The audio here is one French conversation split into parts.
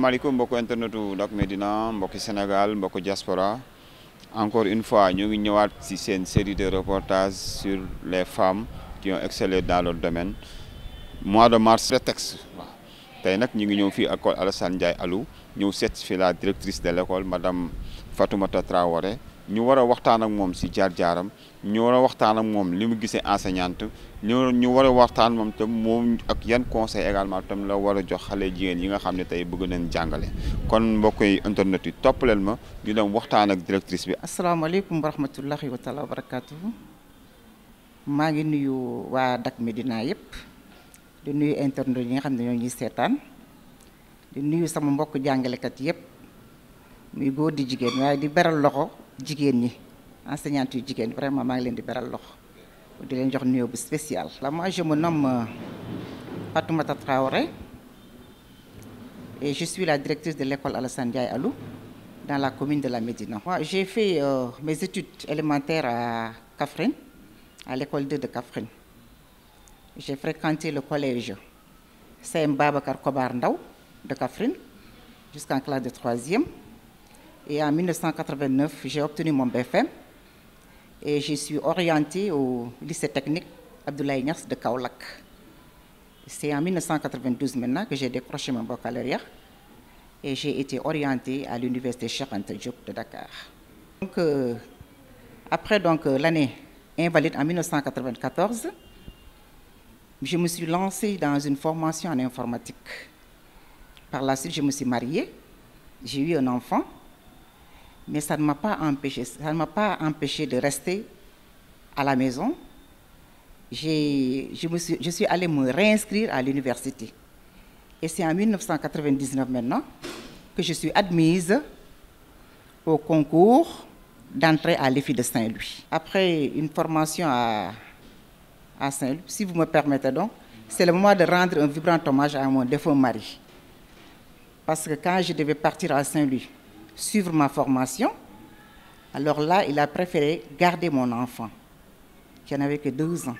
salaamaaleykum mbokku internetu Dak Médina mbokki Sénégal mbokku diaspora encore une fois ñu ngi ñëwaat ci seen série de reportages sur les femmes qui ont excellé dans leur domaine mois de mars prétexte waaw tey nag ñu ngi ñëw fii école Alassane Ndiaye Alou ñëw seet fi la directrice de l'école madame Fatoumata Traoré ñu war a waxtaan ak moom ci jaar-jaaram ñu war a waxtaan ak moom li mu gisee enseignante ñu war a waxtaan moom tam moom ak yan conseil également tam la war a jox xale jigéen yi nga xam ne tey bëgg nañ jàngale kon mbokk yi internet yi topp leen ma ñu dem waxtaan ak directrice bi. asalaamaaleykum wa rahmatullahi wa taala wa barakatuhu maa ngi nuyu waa Dak Médina yëpp di nuyu internet yi nga xam ne ñoo ñuy seetaan di nuyu sama mbokk jàngalekat yëpp muy góor di jigéen waaye di beral loxo jigéen ñi enseignante yu jigéen vraiment maa ngi leen di beral loxo di leen jox nuyoo bu spécial. Là, moi je me nomme Fatoumata Traoré et je suis la directrice de l'école Alassane Ndiaye Alou dans la commune de la Médina. Moi j'ai fait mes études élémentaires à Kaffrine, à l'école 2 de Kaffrine. J'ai fréquenté le collège CM Babacar Kobar Ndaw de Kaffrine jusqu'en classe de 3e. Et en 1989, j'ai obtenu mon BFM et je suis orientée au lycée technique Abdoulaye Niass de Kaolack. C'est en 1992 maintenant que j'ai décroché mon baccalauréat et j'ai été orientée à l'université Cheikh Anta Diop de Dakar. Donc, après l'année invalide en 1994, je me suis lancée dans une formation en informatique. Par la suite, je me suis mariée, j'ai eu un enfant. Mais ça ne m'a pas empêché de rester à la maison. Je suis allée me réinscrire à l'université. Et c'est en 1999 maintenant que je suis admise au concours d'entrée à l'EFI de Saint-Louis. Après une formation à Saint-Louis, si vous me permettez donc, c'est le moment de rendre un vibrant hommage à mon défunt mari. Parce que quand je devais partir à Saint-Louis, suivre ma formation, alors là, il a préféré garder mon enfant, qui n'avait que 12 ans.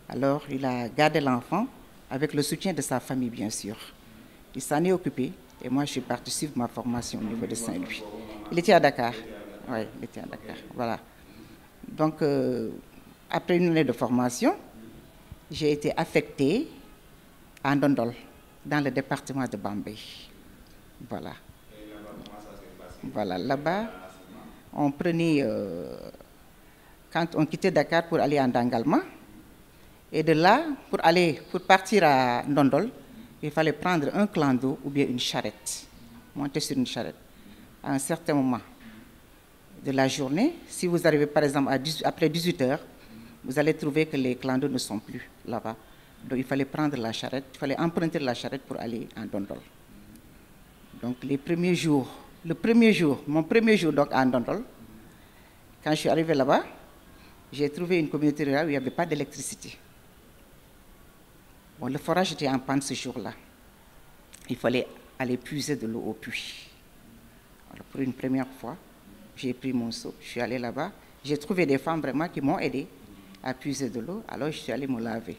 Alors, il a gardé l'enfant avec le soutien de sa famille, bien sûr. Il s'en est occupé et moi, je suis partie suivre ma formation au niveau de Saint-Louis. Il était à Dakar. Oui, il était à Dakar. Voilà. Donc, après une année de formation, j'ai été affectée à Ndondol, dans le département de Bambey. Voilà. Voilà, là-bas, on prenait, quand on quittait Dakar pour aller en Dangalma, et de là, pour partir à Ndondol, il fallait prendre un clando ou bien une charrette, monter sur une charrette. À un certain moment de la journée, si vous arrivez par exemple après 18 heures, vous allez trouver que les clandos ne sont plus là-bas. Donc il fallait prendre la charrette, il fallait emprunter la charrette pour aller en Ndondol. Donc les premiers jours, mon premier jour donc à Ndondol, quand je suis arrivée là-bas, j'ai trouvé une communauté rurale où il n'y avait pas d'électricité. Bon, le forage était en panne ce jour-là. Il fallait aller puiser de l'eau au puits. Alors, pour une première fois, j'ai pris mon seau, je suis allée là-bas. J'ai trouvé des femmes vraiment qui m'ont aidé à puiser de l'eau. Alors, je suis allée me laver.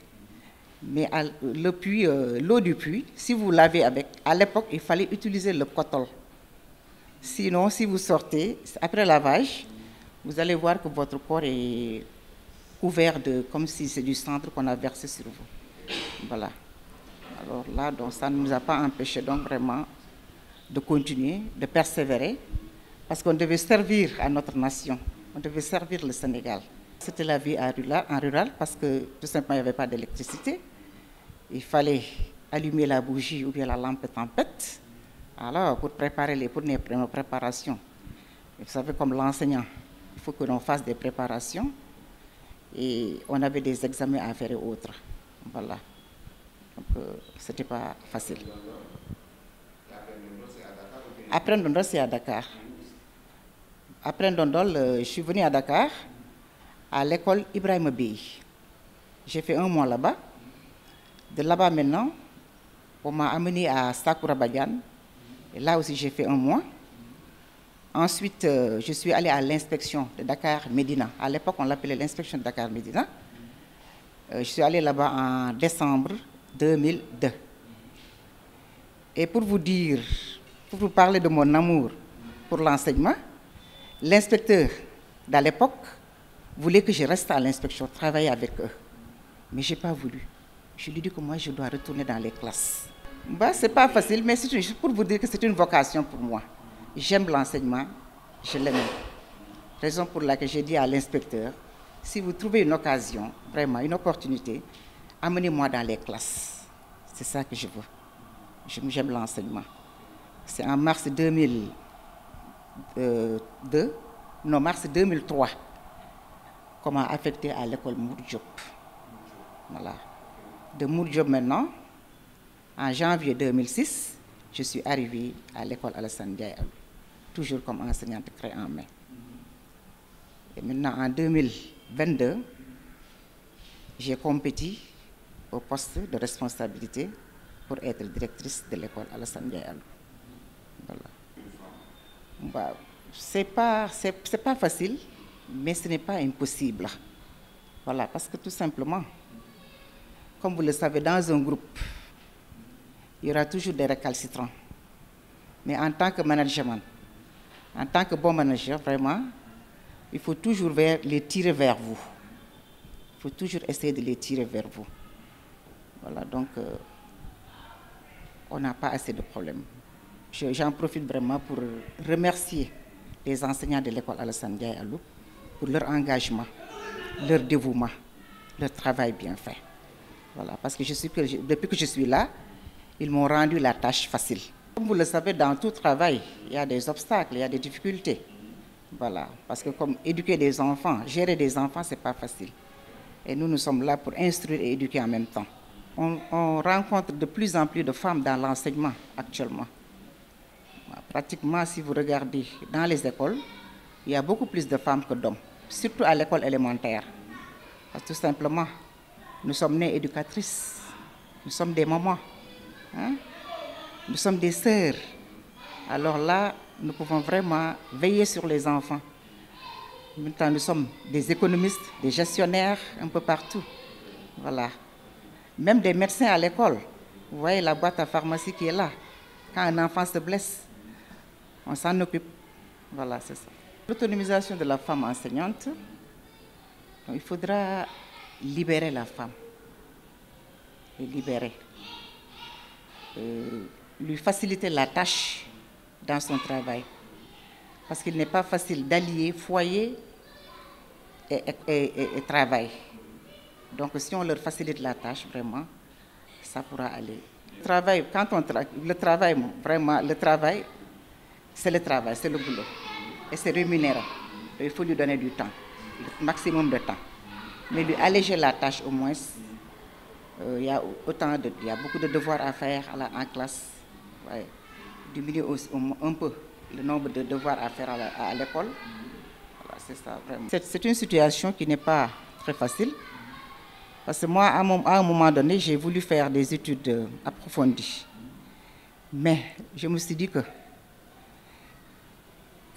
Mais l'eau du puits, si vous lavez avec, à l'époque, il fallait utiliser le cotol. Sinon, si vous sortez, après lavage, vous allez voir que votre corps est couvert comme si c'est du centre qu'on a versé sur vous. Voilà. Alors là, donc, ça ne nous a pas empêché donc vraiment de continuer, de persévérer, parce qu'on devait servir à notre nation, on devait servir le Sénégal. C'était la vie en rural parce que tout simplement il n'y avait pas d'électricité. Il fallait allumer la bougie ou bien la lampe tempête. Alors, pour préparer les préparations, vous savez, comme l'enseignant, il faut que l'on fasse des préparations et on avait des examens à faire et autres. Voilà. Donc, ce n'était pas facile. Après Ndondol, c'est à Dakar. Après Ndondol, je suis venue à Dakar, à l'école Ibrahima Bey. J'ai fait 1 mois là-bas. De là-bas maintenant, on m'a amené à Sakoura Badiane. Et là aussi, j'ai fait 1 mois. Ensuite, je suis allée à l'inspection de Dakar Médina. À l'époque, on l'appelait l'inspection de Dakar Médina. Je suis allée là-bas en décembre 2002. Et pour vous parler de mon amour pour l'enseignement, l'inspecteur d'à l'époque voulait que je reste à l'inspection, travailler avec eux. Mais je n'ai pas voulu. Je lui ai dit que moi, je dois retourner dans les classes. Bah, ce n'est pas facile, mais c'est juste pour vous dire que c'est une vocation pour moi. J'aime l'enseignement, je l'aime. Raison pour laquelle j'ai dit à l'inspecteur, si vous trouvez une occasion, vraiment une opportunité, amenez-moi dans les classes. C'est ça que je veux. J'aime l'enseignement. C'est en mars 2003 qu'on m'a affecté à l'école Mour Diop. Voilà. De Mour Diop maintenant, en janvier 2006, je suis arrivée à l'école Alassane Ndiaye Alou, toujours comme enseignante clé en main. Et maintenant, en 2022, j'ai compétit au poste de responsabilité pour être directrice de l'école Alassane Ndiaye Alou. Voilà. Bah, c'est pas facile, mais ce n'est pas impossible. Voilà, parce que tout simplement, comme vous le savez, dans un groupe, il y aura toujours des récalcitrants. Mais en tant que management, en tant que bon manager, vraiment, il faut toujours les tirer vers vous. Il faut toujours essayer de les tirer vers vous. Voilà, donc, on n'a pas assez de problèmes. J'en profite vraiment pour remercier les enseignants de l'école Alassane Ndiaye Alou pour leur engagement, leur dévouement, leur travail bien fait. Voilà, parce que depuis que je suis là, ils m'ont rendu la tâche facile. Comme vous le savez, dans tout travail, il y a des obstacles, il y a des difficultés. Voilà, parce que comme éduquer des enfants, gérer des enfants, ce n'est pas facile. Et nous sommes là pour instruire et éduquer en même temps. On rencontre de plus en plus de femmes dans l'enseignement actuellement. Pratiquement, si vous regardez dans les écoles, il y a beaucoup plus de femmes que d'hommes, surtout à l'école élémentaire. Parce que tout simplement, nous sommes nées éducatrices, nous sommes des mamans, hein? Nous sommes des sœurs. Alors là, nous pouvons vraiment veiller sur les enfants. Maintenant, nous sommes des économistes, des gestionnaires, un peu partout. Voilà. Même des médecins à l'école. Vous voyez la boîte à pharmacie qui est là. Quand un enfant se blesse, on s'en occupe. Voilà, c'est ça. L'autonomisation de la femme enseignante, il faudra libérer la femme. Et libérer. Lui faciliter la tâche dans son travail. Parce qu'il n'est pas facile d'allier foyer et travail. Donc si on leur facilite la tâche, vraiment, ça pourra aller. Le travail, vraiment, le travail, c'est le travail, c'est le boulot. Et c'est rémunérant. Il faut lui donner du temps, le maximum de temps. Mais lui alléger la tâche au moins. Il y a beaucoup de devoirs à faire en classe. Ouais. Diminuer un peu le nombre de devoirs à faire à l'école. Voilà, c'est ça, vraiment. C'est une situation qui n'est pas très facile. Parce que moi, à un moment donné, j'ai voulu faire des études approfondies. Mais je me suis dit que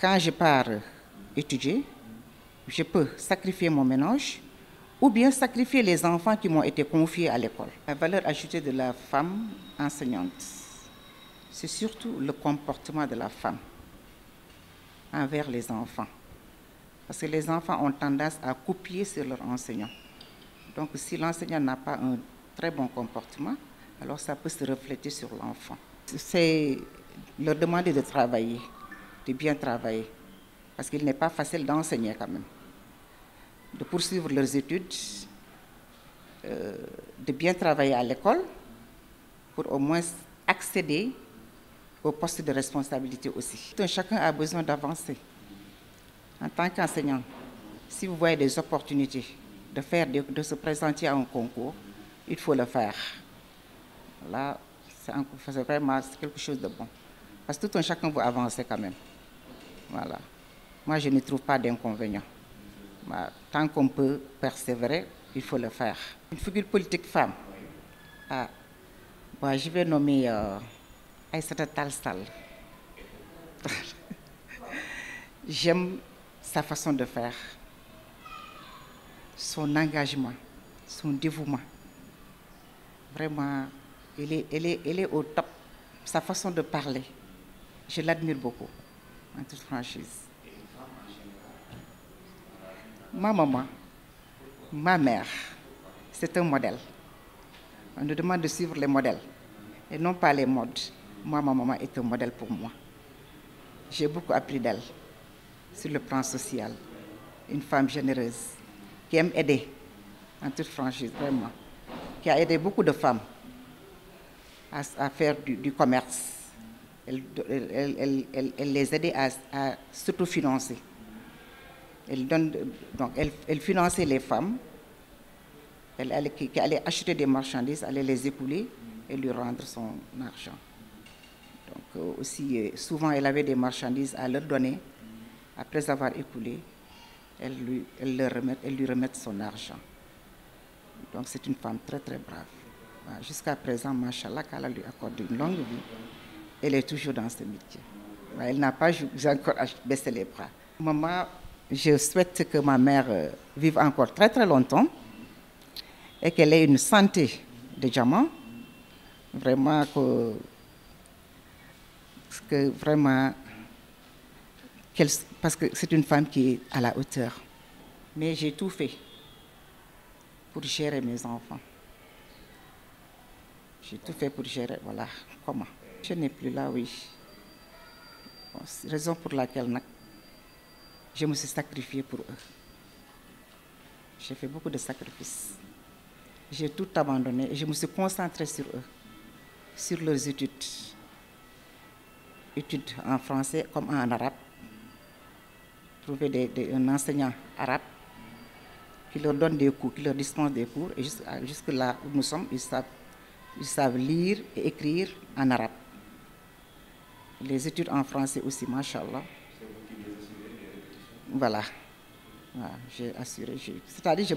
quand je pars étudier, je peux sacrifier mon ménage ou bien sacrifier les enfants qui m'ont été confiés à l'école. La valeur ajoutée de la femme enseignante, c'est surtout le comportement de la femme envers les enfants. Parce que les enfants ont tendance à copier sur leurs enseignants. Donc si l'enseignant n'a pas un très bon comportement, alors ça peut se refléter sur l'enfant. C'est leur demander de travailler, de bien travailler. Parce qu'il n'est pas facile d'enseigner quand même. De poursuivre leurs études, de bien travailler à l'école pour au moins accéder au poste de responsabilité aussi. Tout chacun a besoin d'avancer. En tant qu'enseignant, si vous voyez des opportunités de se présenter à un concours, il faut le faire. Là, c'est vraiment quelque chose de bon. Parce que tout un chacun veut avancer quand même. Voilà. Moi, je ne trouve pas d'inconvénient. Tant qu'on peut persévérer, il faut le faire. Une figure politique femme. Je vais nommer Aïssata Tall Sall. J'aime sa façon de faire, son engagement, son dévouement. Vraiment, elle est au top sa façon de parler, je l'admire beaucoup, en toute franchise. Ma maman, ma mère, c'est un modèle. On nous demande de suivre les modèles et non pas les modes. Moi, ma maman est un modèle pour moi. J'ai beaucoup appris d'elle sur le plan social. Une femme généreuse qui aime aider, en toute franchise, vraiment. Qui a aidé beaucoup de femmes à faire du commerce. Elle les aidait à s'autofinancer. Elle finançait les femmes qui allaient acheter des marchandises, allaient les écouler et lui rendre son argent. Donc aussi, souvent, elle avait des marchandises à leur donner. Après avoir écoulé, elle lui remet son argent. Donc c'est une femme très très brave. Jusqu'à présent, machallah, qu'Allah lui accorde une longue vie. Elle est toujours dans ce métier. Elle n'a pas encore baissé les bras. Maman, je souhaite que ma mère vive encore très très longtemps et qu'elle ait une santé de diamant. Vraiment parce que c'est une femme qui est à la hauteur. Mais j'ai tout fait pour gérer mes enfants. J'ai tout fait pour gérer, voilà, comment. Je n'ai plus là, oui. Bon, c'est la raison pour laquelle je me suis sacrifiée pour eux. J'ai fait beaucoup de sacrifices. J'ai tout abandonné et je me suis concentrée sur eux, sur leurs études. Études en français comme en arabe. Trouver un enseignant arabe qui leur donne des cours, qui leur dispense des cours. Et jusque là où nous sommes, ils savent lire et écrire en arabe. Les études en français aussi, machallah. Voilà. J'ai assuré. C'est-à-dire,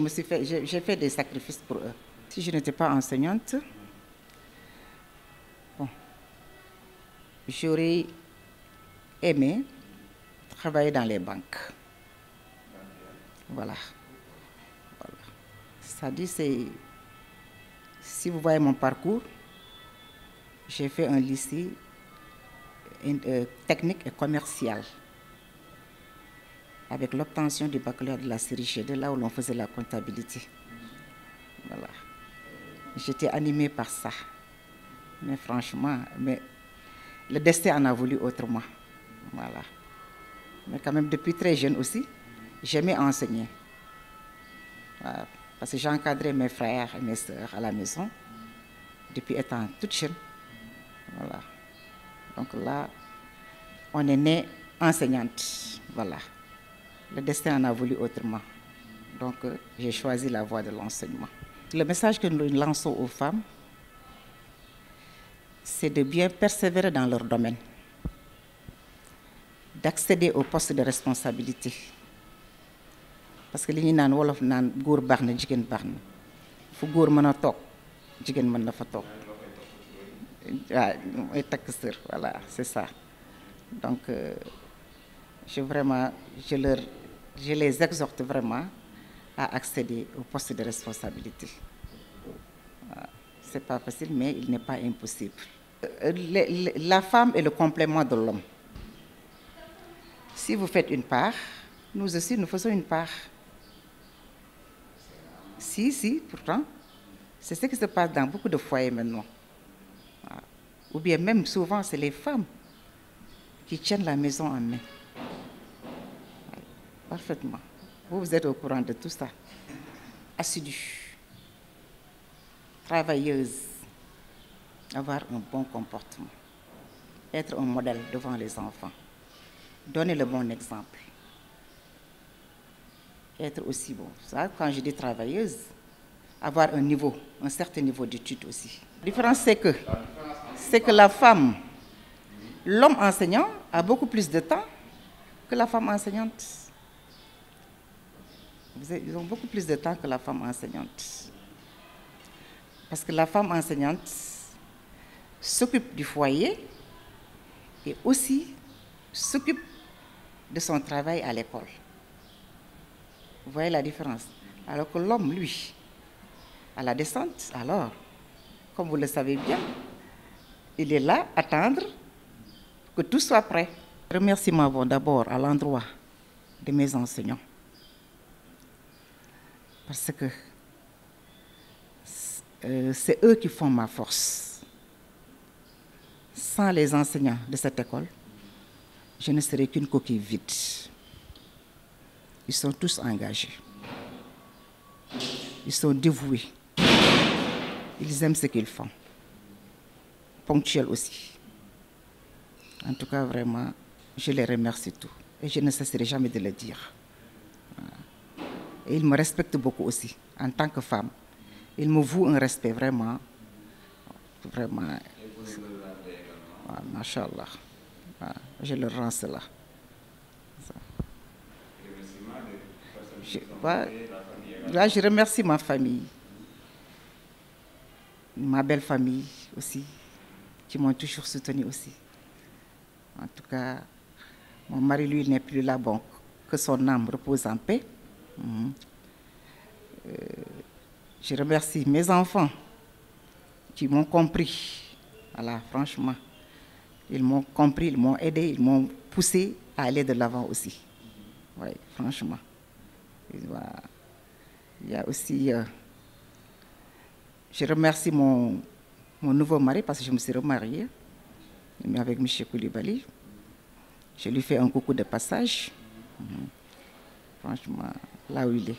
j'ai fait des sacrifices pour eux. Si je n'étais pas enseignante, bon, j'aurais aimé travailler dans les banques. Voilà. C'est-à-dire, si vous voyez mon parcours, j'ai fait un lycée technique et commercial avec l'obtention du baccalauréat de la série G2, là où l'on faisait la comptabilité. Voilà. J'étais animée par ça. Mais franchement, le destin en a voulu autrement. Voilà. Mais quand même, depuis très jeune aussi, j'aimais enseigner. Voilà. Parce que j'ai encadré mes frères et mes sœurs à la maison depuis étant toute jeune. Voilà. Donc là, on est né enseignante. Voilà. Le destin en a voulu autrement. Donc, j'ai choisi la voie de l'enseignement. Le message que nous lançons aux femmes, c'est de bien persévérer dans leur domaine, d'accéder aux postes de responsabilité. Parce que li ñuy naan wolof naan góor baax na jigéen baax na fu góor mën a toog jigéen mën na fa toog waaw mooy takk sër voilà c'est ça. Donc je les exhorte vraiment à accéder aux postes de responsabilité. C'est pas facile, mais il n'est pas impossible. La femme est le complément de l'homme. Si vous faites une part, nous aussi nous faisons une part. Si, pourtant, c'est ce qui se passe dans beaucoup de foyers maintenant. Ou bien même souvent, c'est les femmes qui tiennent la maison en main. Parfaitement. Vous êtes au courant de tout ça. Assidue, travailleuse, avoir un bon comportement, être un modèle devant les enfants, donner le bon exemple. Être aussi bon. Ça, quand je dis travailleuse, avoir un certain niveau d'études aussi. La différence, c'est que la femme, l'homme enseignant a beaucoup plus de temps que la femme enseignante. Ils ont beaucoup plus de temps que la femme enseignante. Parce que la femme enseignante s'occupe du foyer et aussi s'occupe de son travail à l'école. Vous voyez la différence? Alors que l'homme, lui, à la descente, alors, comme vous le savez bien, il est là, attendre que tout soit prêt. Remerciements vont d'abord à l'endroit de mes enseignants. Parce que c'est eux qui font ma force. Sans les enseignants de cette école, je ne serais qu'une coquille vide. Ils sont tous engagés. Ils sont dévoués. Ils aiment ce qu'ils font. Ponctuels aussi. En tout cas, vraiment, je les remercie tous. Et je ne cesserai jamais de le dire. Et ils me respectent beaucoup aussi, en tant que femme. Ils me vouent un respect vraiment. Vraiment. Machallah. Je leur rends cela. Là, je remercie ma famille. Ma belle famille aussi, qui m'ont toujours soutenue aussi. En tout cas, mon mari, lui, n'est plus là, bon, que son âme repose en paix. Je remercie mes enfants qui m'ont compris. Voilà, franchement, ils m'ont compris, ils m'ont aidé, ils m'ont poussé à aller de l'avant aussi. Oui, franchement. Il y a aussi... je remercie mon nouveau mari parce que je me suis remariée avec M. Koulibaly. Je lui fais un coucou de passage. Franchement, là où il est.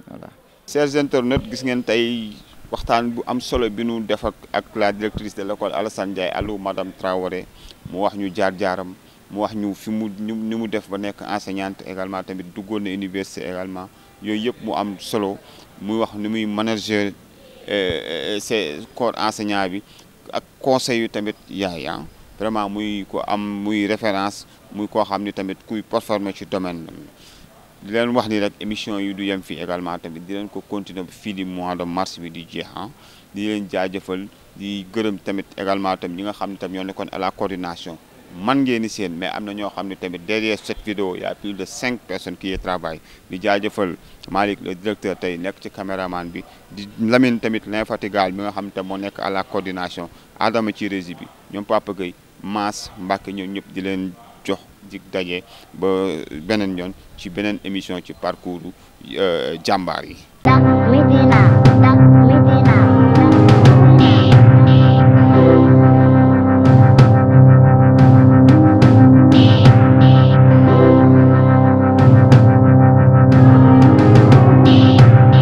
Voilà. Chers internautes, gis ngeen tey waxtaan bu am solo bi nu def ak la directrice de l'école Alassane Ndiaye Alou madame Traoré mu wax ñu jaar-jaaram mu wax ñu fi mu ni mu def ba nekk enseignante également tamit duggoon na université également yooyu yëpp mu am solo muy wax ni muy manager c'est corps enseignant bi ak conseil yu tamit yaay vraiment muy ko am muy référence muy koo xam ni tamit kuy performer ci domaine di leen wax ni rek émission yi du yem fii également tamit di leen ko continuer fii di mois de mars bi di jeex di leen jaajëfal di gërëm tamit également tamit ñi nga xam ne tamit ñoo nekkoon à la coordination man ngeen ni seen mais am na ñoo xam ne tamit derrière cette vidéo il y a plus de 5 personnes qui y travaillent di jaajëfal Malick le directeur tey nekk ci caméraman bi di Lamine tamit l'infatigable bi nga xam ne tamit moo nekk à la coordination Adama ci régie bi ñoom Papa Gueye Mass Mbacke ñoom ñëpp di leen jox dig daje ba beneen yoon ci beneen émission ci parcours jàmbaar yi